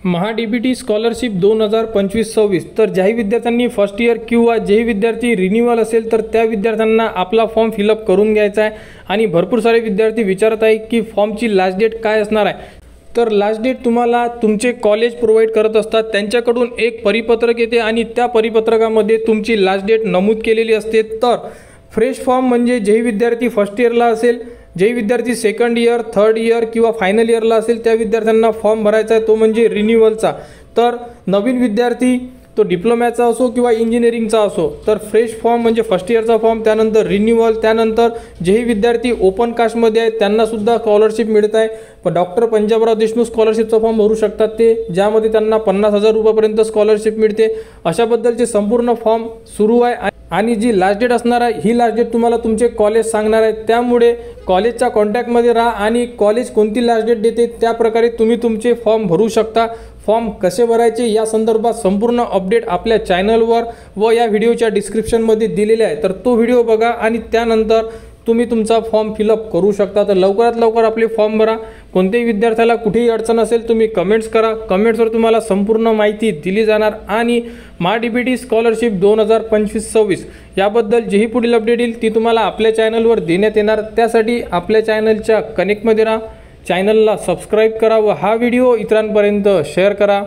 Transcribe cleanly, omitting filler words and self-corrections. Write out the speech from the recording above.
महा-डी-बी-टी scholarship 2025-26 तर ज्याही विद्यार्थ्यांनी first year किंवा जेही विद्यार्थी रिन्यूअल असेल तर त्या विद्यार्थ्यांना आपला फॉर्म फिलअप करून घ्यायचा आहे। आणि भरपूर सारे विद्यार्थी विचारत आहे की फॉर्मची लास्ट डेट काय असणार आहे। तर लास्ट डेट तुम्हाला तुमचे कॉलेज प्रोव्हाइड करत असतात, त्यांच्याकडून एक परिपत्रक येते आणि त्या परिपत्रकामध्ये तुमची लास्ट डेट नमूद केलेली असते। तर फ्रेश फॉर्म म्हणजे जेही विद्यार्थी फर्स्ट इयरला असेल, जेही विद्यार्थी सेकंड इयर, थर्ड इयर किंवा फायनल इयरला असेल त्या विद्यार्थ्यांना फॉर्म भरायचा आहे, तो म्हणजे रिन्यूअलचा। तर नवीन विद्यार्थी तो डिप्लोम्याचा असो किंवा इंजिनिअरिंगचा असो, तर फ्रेश फॉर्म म्हणजे फर्स्ट इयरचा फॉर्म, त्यानंतर रिन्यूअल, त्यानंतर जेही विद्यार्थी ओपन कास्टमध्ये आहेत त्यांनासुद्धा स्कॉलरशिप मिळत आहे। पण डॉक्टर पंजाबराव देशमुख स्कॉलरशिपचा फॉर्म भरू शकतात ते, ज्यामध्ये त्यांना 50,000 रुपयापर्यंत स्कॉलरशिप मिळते। अशाबद्दलचे संपूर्ण फॉर्म सुरू आहे आणि जी लास्ट डेट असणार आहे ही लास्ट डेट तुम्हाला तुमचे कॉलेज सांगणार आहे। त्यामुळे कॉलेजच्या कॉन्टॅक्टमध्ये राहा आणि कॉलेज कोणती लास्ट डेट देते त्या प्रकारे तुम्ही तुमचे फॉर्म भरू शकता। फॉर्म कसे भरायचे या संदर्भात संपूर्ण अपडेट आपल्या चॅनलवर व या व्हिडिओच्या डिस्क्रिप्शनमध्ये दिलेले आहे, तर तो व्हिडिओ बघा आणि त्यानंतर तुम्ही तुमचा फॉर्म फिलअप करू शकता। तर लवकरात लवकर आपले फॉर्म भरा। कोणत्याही विद्यार्थ्याला कुठेही अडचण असेल तुम्ही कमेंट्स करा, कमेंट्सवर तुम्हाला संपूर्ण माहिती दिली जाणार। आणि महा-डी-बी-टी स्कॉलरशिप 2025-26 याबद्दल जेही पुढील अपडेट येईल ती तुम्हाला आपल्या चॅनलवर देण्यात येणार। त्यासाठी आपल्या चॅनलच्या कनेक्टमध्ये राहा, चॅनलला सबस्क्राईब करा व हा व्हिडिओ इतरांपर्यंत शेअर करा।